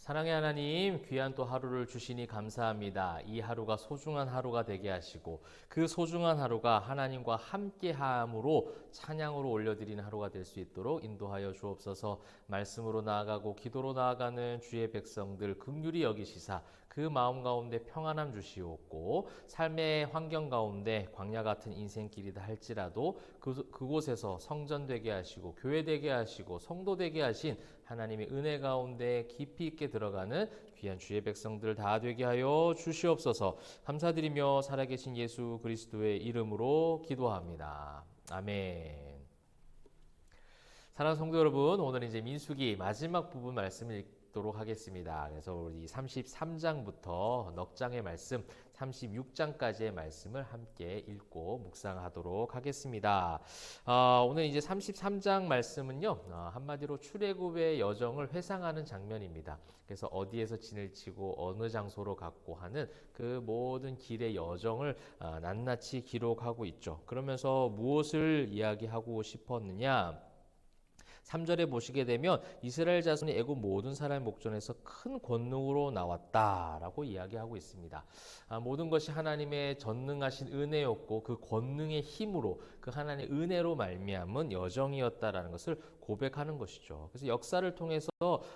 사랑의 하나님, 귀한 또 하루를 주시니 감사합니다. 이 하루가 소중한 하루가 되게 하시고 그 소중한 하루가 하나님과 함께함으로 찬양으로 올려드리는 하루가 될 수 있도록 인도하여 주옵소서. 말씀으로 나아가고 기도로 나아가는 주의 백성들 긍휼히 여기시사 그 마음 가운데 평안함 주시옵고 삶의 환경 가운데 광야 같은 인생길이다 할지라도 그곳에서 성전 되게 하시고 교회 되게 하시고 성도 되게 하신 하나님의 은혜 가운데 깊이 있게 들어가는 귀한 주의 백성들 다 되게 하여 주시옵소서. 감사드리며 살아계신 예수 그리스도의 이름으로 기도합니다. 아멘. 사랑하는 성도 여러분, 오늘 이제 민수기 마지막 부분 말씀을 읽도록 하겠습니다. 그래서 우리 33장부터 넉 장의 말씀, 36장까지의 말씀을 함께 읽고 묵상하도록 하겠습니다. 오늘 이제 33장 말씀은요, 한마디로 출애굽의 여정을 회상하는 장면입니다. 그래서 어디에서 진을 치고 어느 장소로 갔고 하는 그 모든 길의 여정을 낱낱이 기록하고 있죠. 그러면서 무엇을 이야기하고 싶었느냐? 3절에 보시게 되면 이스라엘 자손이 애굽 모든 사람의 목전에서 큰 권능으로 나왔다라고 이야기하고 있습니다. 모든 것이 하나님의 전능하신 은혜였고 그 권능의 힘으로 그 하나님의 은혜로 말미암은 여정이었다라는 것을 고백하는 것이죠. 그래서 역사를 통해서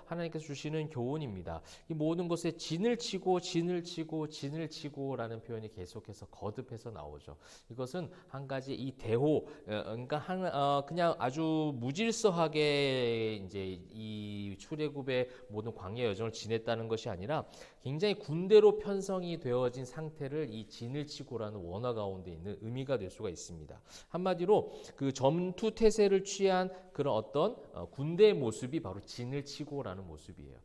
하나님께서 주시는 교훈입니다. 이 모든 것에 진을 치고 진을 치고 진을 치고라는 표현이 계속해서 거듭해서 나오죠. 이것은 한 가지 이 대호, 그러니까 그냥 아주 무질서하게 이제 이 출애굽의 모든 광야 여정을 지냈다는 것이 아니라 굉장히 군대로 편성이 되어진 상태를 이 진을 치고라는 원어 가운데 있는 의미가 될 수가 있습니다. 한마디로 그 전투 태세를 취한 그런 어떤 군대의 모습이 바로 진을 치고라는 모습이에요.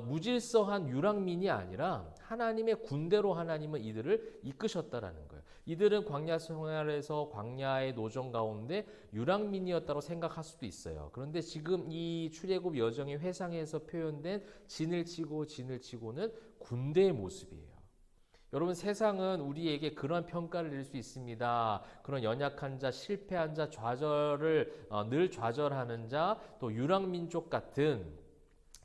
무질서한 유랑민이 아니라 하나님의 군대로 하나님은 이들을 이끄셨다라는 거예요. 이들은 광야 생활에서 광야의 노정 가운데 유랑민이었다고 생각할 수도 있어요. 그런데 지금 이 출애굽 여정의 회상에서 표현된 진을 치고 진을 치고는 군대의 모습이에요. 여러분, 세상은 우리에게 그런 평가를 내릴 수 있습니다. 그런 연약한 자, 실패한 자, 늘 좌절하는 자, 또 유랑민족 같은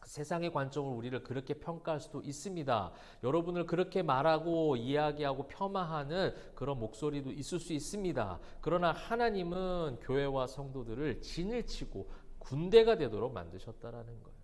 세상의 관점으로 우리를 그렇게 평가할 수도 있습니다. 여러분을 그렇게 말하고 이야기하고 폄하하는 그런 목소리도 있을 수 있습니다. 그러나 하나님은 교회와 성도들을 진을 치고 군대가 되도록 만드셨다라는 거예요.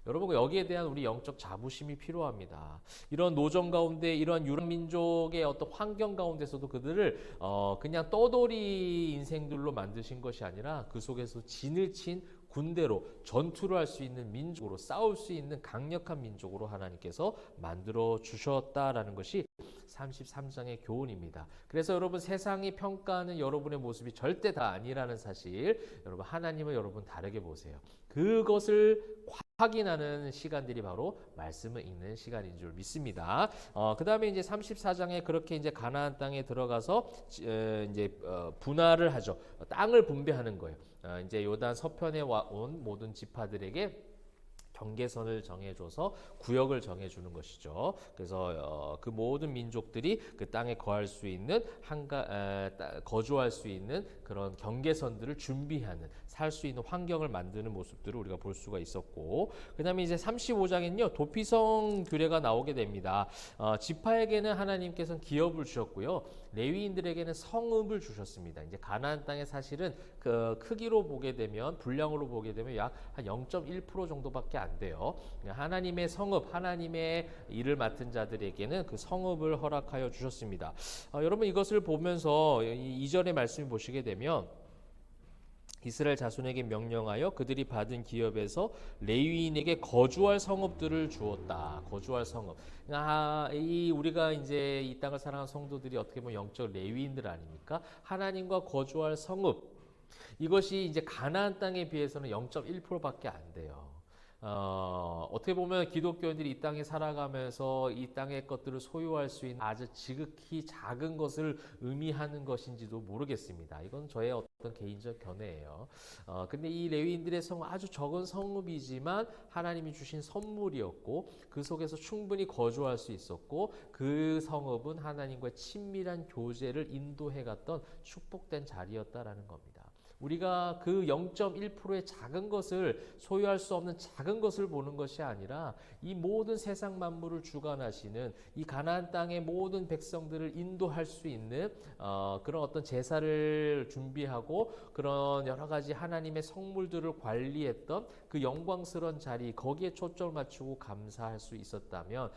여러분, 여기에 대한 우리 영적 자부심이 필요합니다. 이런 노정 가운데 이런 유럽민족의 어떤 환경 가운데서도 그들을 그냥 떠돌이 인생들로 만드신 것이 아니라 그 속에서 진을 친 군대로 전투를 할 수 있는 민족으로 싸울 수 있는 강력한 민족으로 하나님께서 만들어 주셨다라는 것이 33장의 교훈입니다. 그래서 여러분, 세상이 평가하는 여러분의 모습이 절대 다 아니라는 사실, 여러분 하나님은 여러분 다르게 보세요. 그것을 확인하는 시간들이 바로 말씀을 읽는 시간인 줄 믿습니다. 그 다음에 이제 34장에 그렇게 이제 가나안 땅에 들어가서 이제 분할을 하죠. 땅을 분배하는 거예요. 이제 요단 서편에 온 모든 지파들에게 경계선을 정해줘서 구역을 정해주는 것이죠. 그래서 그 모든 민족들이 그 땅에 거할 수 있는 거주할 수 있는 그런 경계선들을 준비하는, 살 수 있는 환경을 만드는 모습들을 우리가 볼 수가 있었고, 그 다음에 이제 35장에는요 도피성 규례가 나오게 됩니다. 지파에게는 하나님께서는 기업을 주셨고요, 레위인들에게는 성읍을 주셨습니다. 이제 가나안 땅에 사실은 그 크기로 보게 되면, 분량으로 보게 되면 약 한 0.1% 정도밖에 안 돼요. 하나님의 성읍, 하나님의 일을 맡은 자들에게는 그 성읍을 허락하여 주셨습니다. 여러분, 이것을 보면서 2절의 말씀을 보시게 되면 이스라엘 자손에게 명령하여 그들이 받은 기업에서 레위인에게 거주할 성읍들을 주었다. 거주할 성읍. 우리가 이제 이 땅을 사랑하는 성도들이 어떻게 보면 영적 레위인들 아닙니까? 하나님과 거주할 성읍. 이것이 이제 가나안 땅에 비해서는 0.1%밖에 안 돼요. 어떻게 보면 기독교인들이 이 땅에 살아가면서 이 땅의 것들을 소유할 수 있는 아주 지극히 작은 것을 의미하는 것인지도 모르겠습니다. 이건 저의 어떤 개인적 견해예요. 근데 이 레위인들의 성은 아주 적은 성읍이지만 하나님이 주신 선물이었고 그 속에서 충분히 거주할 수 있었고 그 성읍은 하나님과의 친밀한 교제를 인도해갔던 축복된 자리였다라는 겁니다. 우리가 그 0.1%의 작은 것을 소유할 수 없는 작은 것을 보는 것이 아니라 이 모든 세상 만물을 주관하시는 이 가나안 땅의 모든 백성들을 인도할 수 있는 그런 어떤 제사를 준비하고 그런 여러 가지 하나님의 성물들을 관리했던 그 영광스러운 자리 거기에 초점을 맞추고 감사할 수 있다면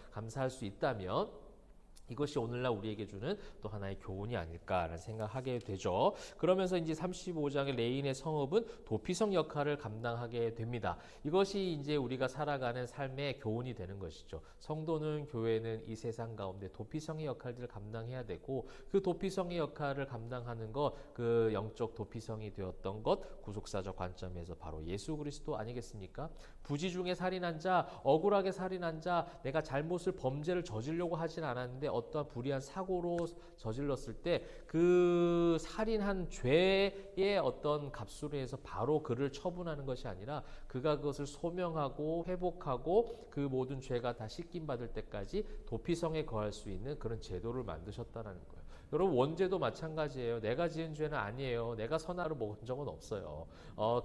이것이 오늘날 우리에게 주는 또 하나의 교훈이 아닐까라는 생각하게 되죠. 그러면서 이제 35장의 레인의 성읍은 도피성 역할을 감당하게 됩니다. 이것이 이제 우리가 살아가는 삶의 교훈이 되는 것이죠. 성도는 교회는 이 세상 가운데 도피성의 역할들을 감당해야 되고 그 도피성의 역할을 감당하는 것, 그 영적 도피성이 되었던 것, 구속사적 관점에서 바로 예수 그리스도 아니겠습니까? 부지 중에 살인한 자, 억울하게 살인한 자, 내가 범죄를 저지르려고 하진 않았는데 어떠한 불의한 사고로 저질렀을 때 그 살인한 죄의 어떤 값으로 해서 바로 그를 처분하는 것이 아니라 그가 그것을 소명하고 회복하고 그 모든 죄가 다 씻김 받을 때까지 도피성에 거할 수 있는 그런 제도를 만드셨다는 거예요. 여러분 원죄도 마찬가지예요. 내가 지은 죄는 아니에요. 내가 선악을 먹은 적은 없어요.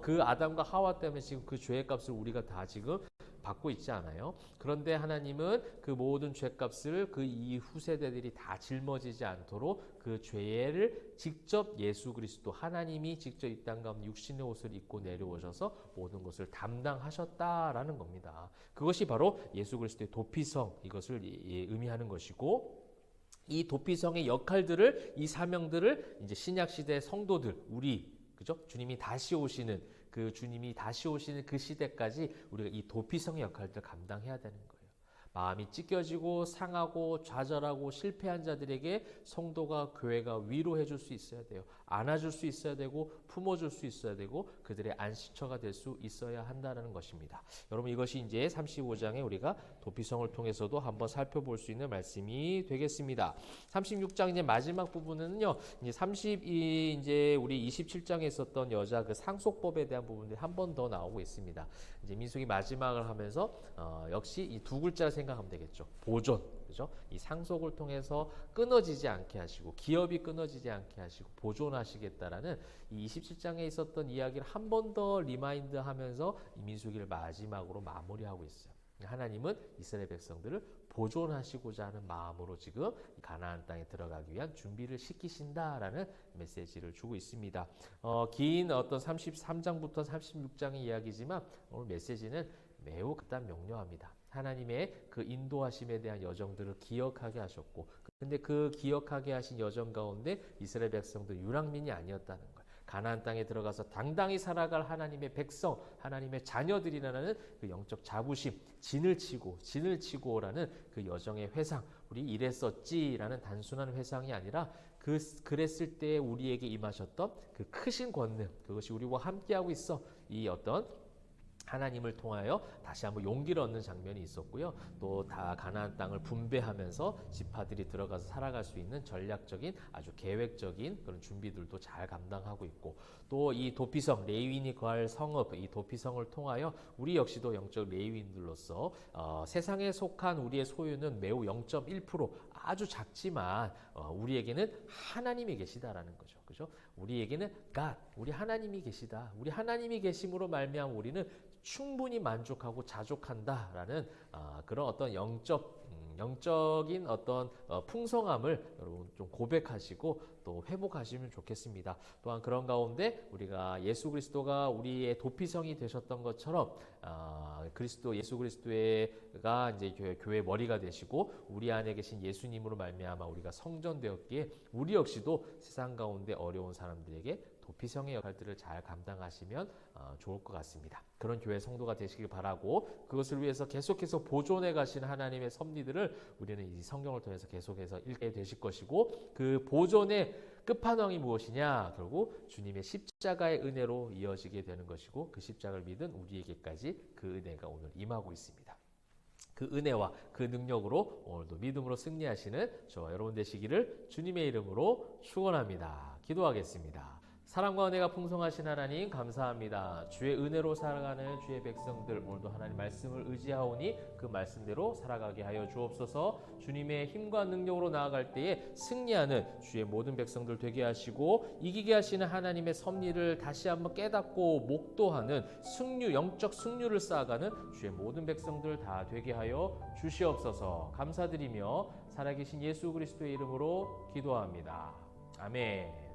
그 아담과 하와 때문에 지금 그 죄의 값을 우리가 다 지금 받고 있지 않아요? 그런데 하나님은 그 모든 죄값을 그 이후 세대들이 다 짊어지지 않도록 그 죄를 직접 예수 그리스도 하나님이 직접 이 땅 가운데 육신의 옷을 입고 내려오셔서 모든 것을 담당하셨다라는 겁니다. 그것이 바로 예수 그리스도의 도피성 이것을 의미하는 것이고 이 도피성의 역할들을 이 사명들을 이제 신약 시대 성도들 그죠? 주님이 다시 오시는 그 시대까지 우리가 이 도피성의 역할들을 감당해야 되는 거예요. 마음이 찢겨지고 상하고 좌절하고 실패한 자들에게 성도가 교회가 위로해 줄 수 있어야 돼요. 안아줄 수 있어야 되고 품어줄 수 있어야 되고 그들의 안식처가 될 수 있어야 한다는 것입니다. 여러분 이것이 이제 35장에 우리가 도피성을 통해서도 한번 살펴볼 수 있는 말씀이 되겠습니다. 36장 이제 마지막 부분은요. 이제 우리 27장에 있었던 여자 그 상속법에 대한 부분들이 한 번 더 나오고 있습니다. 이제 민수기 마지막을 하면서 역시 이 두 글자를 생각하면 되겠죠. 보존. 그죠? 이 상속을 통해서 끊어지지 않게 하시고 기업이 끊어지지 않게 하시고 보존하시겠다라는 이 27장에 있었던 이야기를 한 번 더 리마인드하면서 이 민수기를 마지막으로 마무리하고 있어요. 하나님은 이스라엘 백성들을 보존하시고자 하는 마음으로 지금 가나안 땅에 들어가기 위한 준비를 시키신다라는 메시지를 주고 있습니다. 긴 어떤 33장부터 36장의 이야기지만 오늘 메시지는 매우 극단 명료합니다. 하나님의 그 인도하심에 대한 여정들을 기억하게 하셨고 근데 그 기억하게 하신 여정 가운데 이스라엘 백성들 유랑민이 아니었다는 거예요. 가나안 땅에 들어가서 당당히 살아갈 하나님의 백성, 하나님의 자녀들이라는 그 영적 자부심, 진을 치고라는 그 여정의 회상, 우리 이랬었지라는 단순한 회상이 아니라 그랬을 때 우리에게 임하셨던 그 크신 권능, 그것이 우리와 함께하고 있어. 이 어떤 하나님을 통하여 다시 한번 용기를 얻는 장면이 있었고요. 또 다 가나안 땅을 분배하면서 지파들이 들어가서 살아갈 수 있는 전략적인 아주 계획적인 그런 준비들도 잘 감당하고 있고 또 이 도피성 레위인이 거할 성읍 이 도피성을 통하여 우리 역시도 영적 레위인들로서 세상에 속한 우리의 소유는 매우 0.1% 아주 작지만 우리에게는 하나님이 계시다라는 거죠. 그죠? 우리에게는 우리 하나님이 계시다. 우리 하나님이 계심으로 말미암아 우리는 충분히 만족하고 자족한다라는 그런 어떤 영적인 어떤 풍성함을 여러분 좀 고백하시고 또 회복하시면 좋겠습니다. 또한 그런 가운데 우리가 예수 그리스도가 우리의 도피성이 되셨던 것처럼 예수 그리스도가 이제 교회 머리가 되시고 우리 안에 계신 예수님으로 말미암아 우리가 성전되었기에 우리 역시도 세상 가운데 어려운 사람들에게 도피성의 역할들을 잘 감당하시면 좋을 것 같습니다. 그런 교회 성도가 되시길 바라고 그것을 위해서 계속해서 보존해 가신 하나님의 섭리들을 우리는 이 성경을 통해서 계속해서 읽게 되실 것이고 그 보존의 끝판왕이 무엇이냐? 결국 주님의 십자가의 은혜로 이어지게 되는 것이고 그 십자가를 믿은 우리에게까지 그 은혜가 오늘 임하고 있습니다. 그 은혜와 그 능력으로 오늘도 믿음으로 승리하시는 저와 여러분 되시기를 주님의 이름으로 축원합니다. 기도하겠습니다. 사랑과 은혜가 풍성하신 하나님 감사합니다. 주의 은혜로 살아가는 주의 백성들 오늘도 하나님 말씀을 의지하오니 그 말씀대로 살아가게 하여 주옵소서. 주님의 힘과 능력으로 나아갈 때에 승리하는 주의 모든 백성들 되게 하시고 이기게 하시는 하나님의 섭리를 다시 한번 깨닫고 목도하는 승류, 영적 승류를 쌓아가는 주의 모든 백성들 다 되게 하여 주시옵소서. 감사드리며 살아계신 예수 그리스도의 이름으로 기도합니다. 아멘.